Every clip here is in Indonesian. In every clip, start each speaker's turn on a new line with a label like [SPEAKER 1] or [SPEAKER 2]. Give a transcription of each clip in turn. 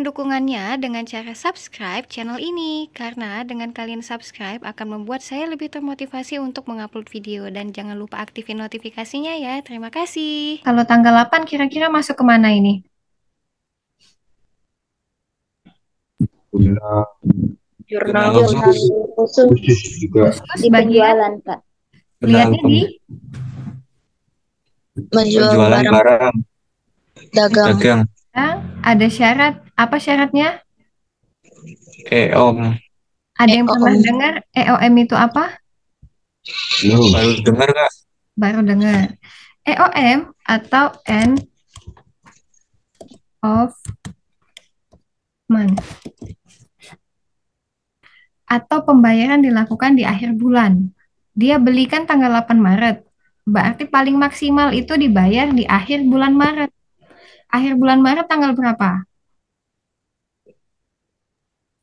[SPEAKER 1] berikan dukungannya dengan cara subscribe channel ini, karena dengan kalian subscribe akan membuat saya lebih termotivasi untuk mengupload video. Dan jangan lupa aktifin notifikasinya ya. Terima kasih. Kalau tanggal 8 kira-kira masuk kemana ini?
[SPEAKER 2] Jurnal
[SPEAKER 3] Jurnal
[SPEAKER 4] Jurnal khusus
[SPEAKER 2] khusus juga.
[SPEAKER 1] Khusus
[SPEAKER 4] di
[SPEAKER 1] bagian
[SPEAKER 4] penjualan, Kak.
[SPEAKER 1] lihatnya di
[SPEAKER 3] menjual
[SPEAKER 4] penjualan
[SPEAKER 3] barang
[SPEAKER 4] barang
[SPEAKER 3] dagang.
[SPEAKER 4] dagang.
[SPEAKER 1] ada syarat. Apa syaratnya?
[SPEAKER 4] EOM.
[SPEAKER 1] Ada yang pernah
[SPEAKER 3] EOM.
[SPEAKER 1] dengar EOM itu apa?
[SPEAKER 4] Baru dengar Kak?
[SPEAKER 1] Baru dengar. EOM atau end of month, atau pembayaran dilakukan di akhir bulan. Dia belikan tanggal 8 Maret. Berarti paling maksimal itu dibayar di akhir bulan Maret. Akhir bulan Maret tanggal berapa?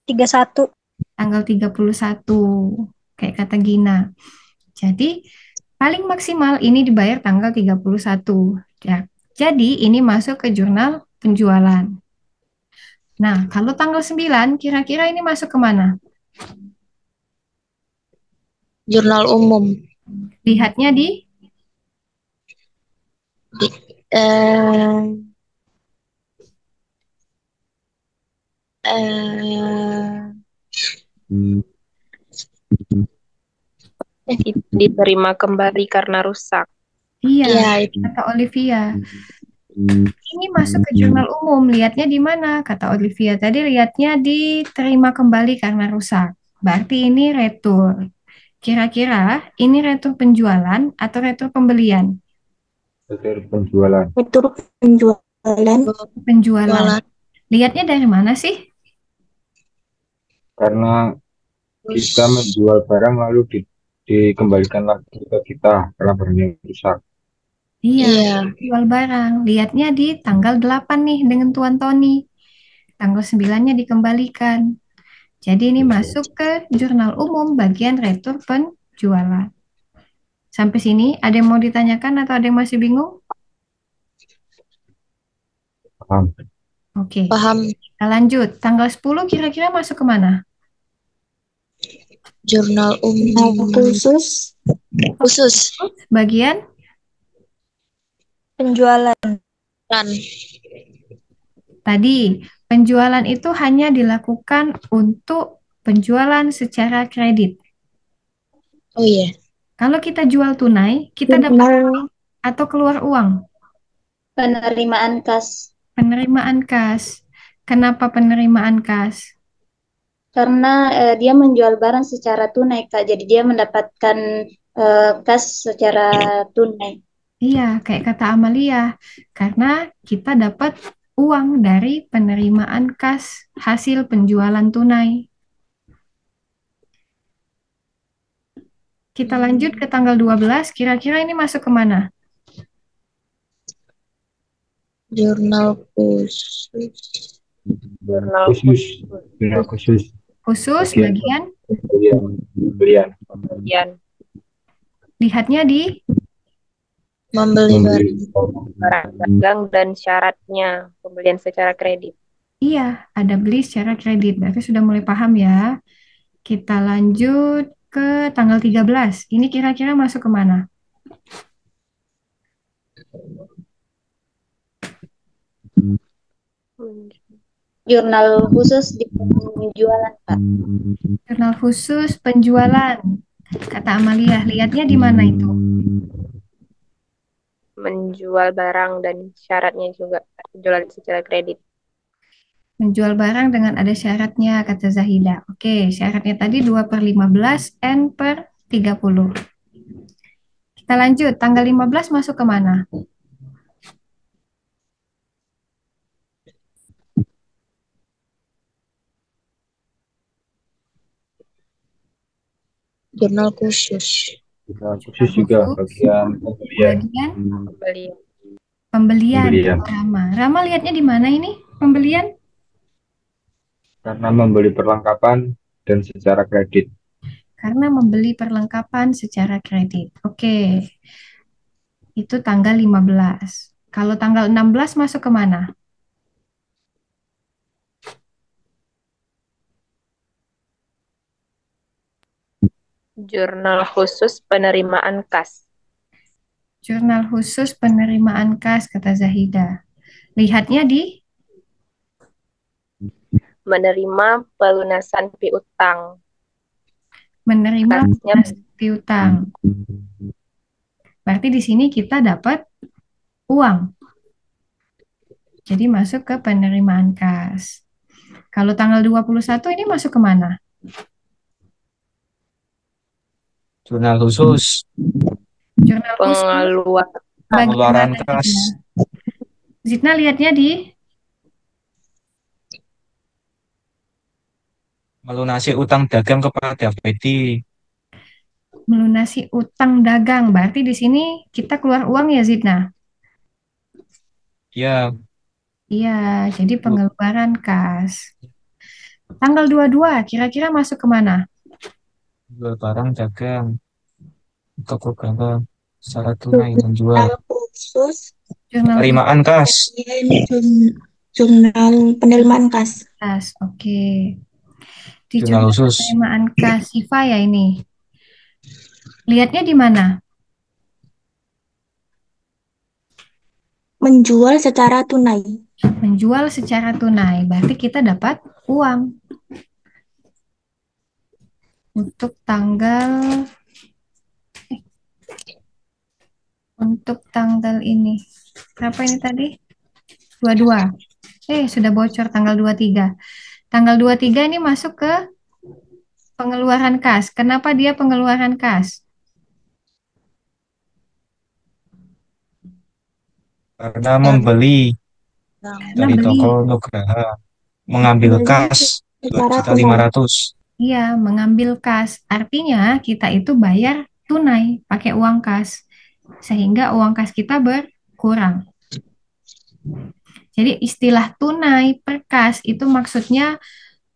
[SPEAKER 4] 31.
[SPEAKER 1] Tanggal 31. Kayak kata Gina. Jadi, paling maksimal ini dibayar tanggal 31. Ya. Jadi, ini masuk ke jurnal penjualan. Nah, kalau tanggal 9, kira-kira ini masuk ke mana?
[SPEAKER 3] Jurnal umum.
[SPEAKER 1] Lihatnya di
[SPEAKER 3] Eh, eh, diterima kembali karena rusak.
[SPEAKER 1] iya,
[SPEAKER 3] Iya, itu.
[SPEAKER 1] kata Olivia. Ini masuk ke jurnal umum. Lihatnya di mana? Kata Olivia tadi lihatnya diterima kembali karena rusak. Berarti ini retur. Kira-kira ini retur penjualan atau retur pembelian?
[SPEAKER 2] Hasil penjualan.
[SPEAKER 4] Itu penjualan.
[SPEAKER 1] Penjualan.
[SPEAKER 3] Jualan.
[SPEAKER 1] Lihatnya dari mana sih?
[SPEAKER 2] Karena kita menjual barang lalu dikembalikan lagi ke kita karena barangnya rusak.
[SPEAKER 1] Iya,
[SPEAKER 3] Iya.
[SPEAKER 1] jual barang. Lihatnya di tanggal 8 nih dengan Tuan Tony. Tanggal 9-nya dikembalikan. Jadi ini masuk ke jurnal umum bagian retur penjualan. Sampai sini ada yang mau ditanyakan atau ada yang masih bingung?
[SPEAKER 2] Paham?
[SPEAKER 1] Oke,
[SPEAKER 3] Paham.
[SPEAKER 1] kita lanjut. Tanggal 10 kira-kira masuk ke mana?
[SPEAKER 3] Jurnal
[SPEAKER 4] Jurnal
[SPEAKER 3] umum
[SPEAKER 4] khusus
[SPEAKER 3] khusus.
[SPEAKER 1] Bagian
[SPEAKER 4] penjualan.
[SPEAKER 3] Kan.
[SPEAKER 1] tadi, penjualan itu hanya dilakukan untuk penjualan secara kredit.
[SPEAKER 3] Oh iya.
[SPEAKER 1] Kalau kita jual tunai, kita dapat
[SPEAKER 4] Jurnal
[SPEAKER 1] atau keluar uang.
[SPEAKER 4] penerimaan kas.
[SPEAKER 1] Penerimaan kas. Kenapa penerimaan kas?
[SPEAKER 4] Karena dia menjual barang secara tunai, Kak. Jadi dia mendapatkan kas secara tunai.
[SPEAKER 1] Iya, kayak kata Amalia, karena kita dapat uang dari penerimaan kas hasil penjualan tunai. Kita lanjut ke tanggal 12, kira-kira ini masuk ke mana?
[SPEAKER 3] Jurnal khusus.
[SPEAKER 2] Khusus. Jurnal khusus.
[SPEAKER 1] Khusus bagian
[SPEAKER 2] Pembelian.
[SPEAKER 1] lihatnya di
[SPEAKER 3] Membeli
[SPEAKER 2] Membeli.
[SPEAKER 3] barang dagang dan syaratnya pembelian secara kredit.
[SPEAKER 1] iya, ada beli secara kredit. Berarti sudah mulai paham ya. Kita lanjut ke tanggal 13. Ini kira-kira masuk ke mana?
[SPEAKER 4] Jurnal khusus di penjualan, Kak.
[SPEAKER 1] Jurnal khusus penjualan. Kata Amalia, lihatnya di mana itu?
[SPEAKER 3] Menjual barang dan syaratnya juga jualan secara kredit.
[SPEAKER 1] Menjual barang dengan ada syaratnya, kata Zahida. Oke, syaratnya tadi 2/15 N per 30. Kita lanjut, tanggal 15 masuk ke mana?
[SPEAKER 3] Jurnal khusus.
[SPEAKER 2] Jurnal khusus juga bagian pembelian.
[SPEAKER 1] Bagian
[SPEAKER 3] Pembelian.
[SPEAKER 1] pembelian.
[SPEAKER 2] Pembelian.
[SPEAKER 1] Rama. Rama lihatnya di mana ini? Pembelian?
[SPEAKER 2] Karena membeli perlengkapan dan secara kredit.
[SPEAKER 1] Karena membeli perlengkapan secara kredit. Oke, itu tanggal 15. Kalau tanggal 16 masuk ke mana?
[SPEAKER 3] Jurnal khusus penerimaan kas.
[SPEAKER 1] Jurnal khusus penerimaan kas, kata Zahida. Lihatnya di
[SPEAKER 3] Menerima pelunasan piutang.
[SPEAKER 1] menerima
[SPEAKER 3] Kasnya
[SPEAKER 1] lunas piutang. Berarti di sini kita dapat uang. Jadi masuk ke penerimaan kas. Kalau tanggal 21 ini masuk ke mana?
[SPEAKER 5] Jurnal khusus
[SPEAKER 1] Jurnal khusus
[SPEAKER 3] pengeluaran.
[SPEAKER 5] pengeluaran
[SPEAKER 1] bagaimana
[SPEAKER 5] kas.
[SPEAKER 1] Zidna? Zidna lihatnya di
[SPEAKER 5] Melunasi utang dagang kepada PD.
[SPEAKER 1] melunasi utang dagang. Berarti di sini kita keluar uang ya Zidna?
[SPEAKER 5] Ya,
[SPEAKER 1] Iya, jadi pengeluaran kas. Tanggal 22 kira-kira masuk ke mana?
[SPEAKER 5] jual barang dagang toko gabah secara tunai menjual.
[SPEAKER 6] Khusus
[SPEAKER 1] Jurnal
[SPEAKER 5] Penerimaan kas.
[SPEAKER 6] jurnal penerimaan kas.
[SPEAKER 1] kas. Oke. Di
[SPEAKER 5] Jurnal
[SPEAKER 1] jurnal
[SPEAKER 5] khusus
[SPEAKER 1] penerimaan kas Siva ya ini. Lihatnya di mana?
[SPEAKER 6] Menjual secara tunai.
[SPEAKER 1] Menjual secara tunai. Berarti kita dapat uang. Untuk tanggal ini. Berapa ini tadi? 22. Sudah bocor tanggal 23. Tanggal 23 ini masuk ke pengeluaran kas. Kenapa dia pengeluaran kas?
[SPEAKER 5] karena membeli
[SPEAKER 1] Karena
[SPEAKER 5] dari
[SPEAKER 1] beli.
[SPEAKER 5] toko Nugraha, mengambil kas
[SPEAKER 6] Secara
[SPEAKER 5] 2.500.000.
[SPEAKER 1] Iya, mengambil kas. Artinya kita itu bayar tunai pakai uang kas. Sehingga uang kas kita berkurang. Jadi istilah tunai per kas itu maksudnya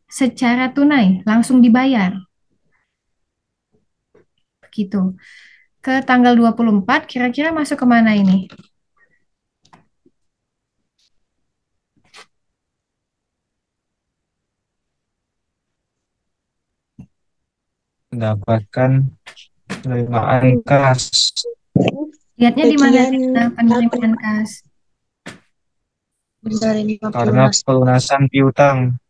[SPEAKER 1] secara tunai, langsung dibayar. Begitu. Ke tanggal 24 kira-kira masuk ke mana ini?
[SPEAKER 5] Mendapatkan penerimaan kas
[SPEAKER 1] Lihatnya di mana
[SPEAKER 6] Bagian
[SPEAKER 1] Zidna, penerimaan kas?
[SPEAKER 5] karena pelunasan piutang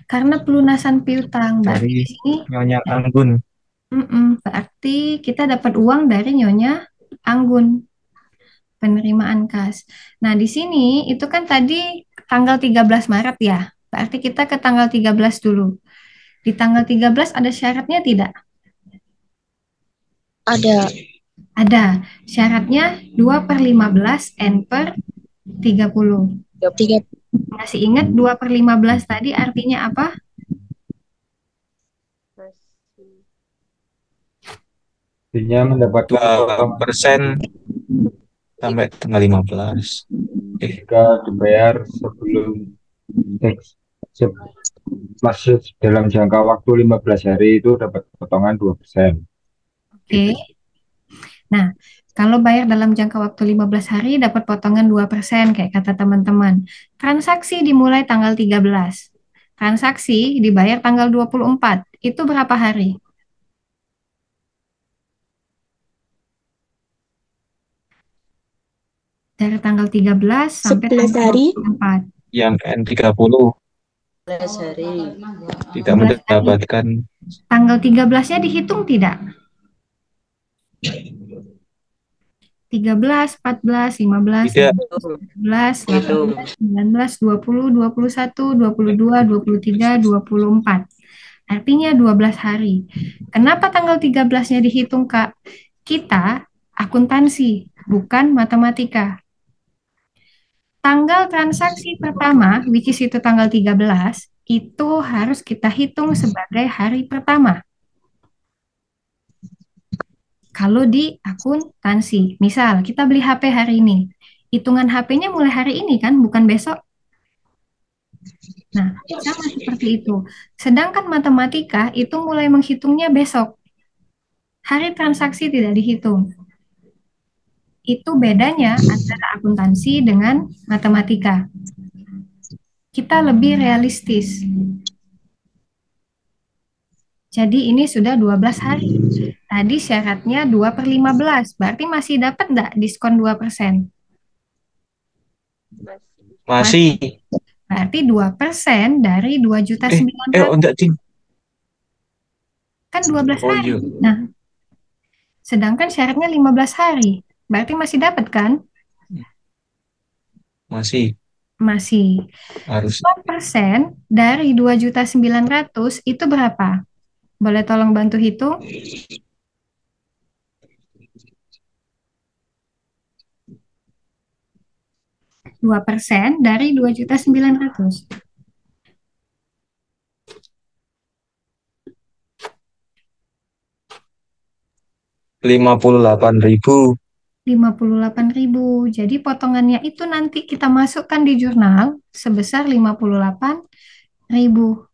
[SPEAKER 1] Karena pelunasan piutang. Berarti
[SPEAKER 5] dari
[SPEAKER 1] di sini
[SPEAKER 5] Nyonya Anggun.
[SPEAKER 1] berarti kita dapat uang dari Nyonya Anggun. Penerimaan kas. Nah, di sini itu kan tadi tanggal 13 Maret ya. Berarti kita ke tanggal 13 dulu. Di tanggal 13 ada syaratnya tidak?
[SPEAKER 6] Ada.
[SPEAKER 1] Ada. Syaratnya 2/15 N per 30. Masih ingat 2/15 tadi artinya apa?
[SPEAKER 2] Artinya mendapatkan
[SPEAKER 5] 2% sampai tanggal 15.
[SPEAKER 2] jika dibayar sebelum masih dalam jangka waktu 15 hari itu dapat potongan 2%.
[SPEAKER 1] Oke. Nah, kalau bayar dalam jangka waktu 15 hari dapat potongan 2% kayak kata teman-teman. Transaksi dimulai tanggal 13. Transaksi dibayar tanggal 24. Itu berapa hari? Dari tanggal 13 sampai
[SPEAKER 6] 11
[SPEAKER 1] tanggal
[SPEAKER 6] hari.
[SPEAKER 1] 24.
[SPEAKER 5] Yang N30 tidak
[SPEAKER 1] 11 hari.
[SPEAKER 5] mendapatkan
[SPEAKER 1] Tanggal 13-nya dihitung tidak? 13, 14, 15,
[SPEAKER 5] tidak
[SPEAKER 1] 16, 17, 18, 19, 20, 21, 22, 23, 24. Artinya 12 hari. Kenapa tanggal 13-nya dihitung, Kak? Kita akuntansi, bukan matematika. Tanggal transaksi pertama, which is itu tanggal 13, itu harus kita hitung sebagai hari pertama. Kalau di akuntansi, misal kita beli HP hari ini, hitungan HP-nya mulai hari ini kan, bukan besok. Nah, sama seperti itu. Sedangkan matematika itu mulai menghitungnya besok. Hari transaksi tidak dihitung. Itu bedanya antara akuntansi dengan matematika. Kita lebih realistis. Jadi ini sudah 12 hari. Tadi syaratnya 2/15, berarti masih dapat nggak diskon 2%?
[SPEAKER 3] Masih.
[SPEAKER 5] Masih.
[SPEAKER 1] Berarti 2% dari 2.900.000
[SPEAKER 5] Enggak, Cing.
[SPEAKER 1] kan 12
[SPEAKER 5] Oh
[SPEAKER 1] hari.
[SPEAKER 5] iya,
[SPEAKER 1] Nah, sedangkan syaratnya 15 hari. Berarti masih dapat kan?
[SPEAKER 5] masih
[SPEAKER 1] Masih.
[SPEAKER 5] harus
[SPEAKER 1] 2% dari 2.900.000 itu berapa? Boleh tolong bantu hitung? 2% dari 2.900.000.
[SPEAKER 5] 58.000.
[SPEAKER 1] 58.000. Jadi potongannya itu nanti kita masukkan di jurnal sebesar 58.000.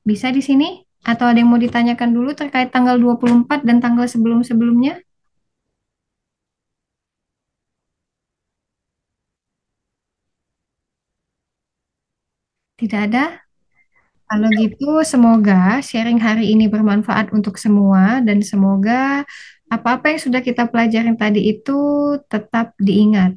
[SPEAKER 1] Bisa di sini? Atau ada yang mau ditanyakan dulu terkait tanggal 24 dan tanggal sebelum-sebelumnya? Tidak ada? Kalau gitu, semoga sharing hari ini bermanfaat untuk semua dan semoga apa-apa yang sudah kita pelajarin tadi itu tetap diingat.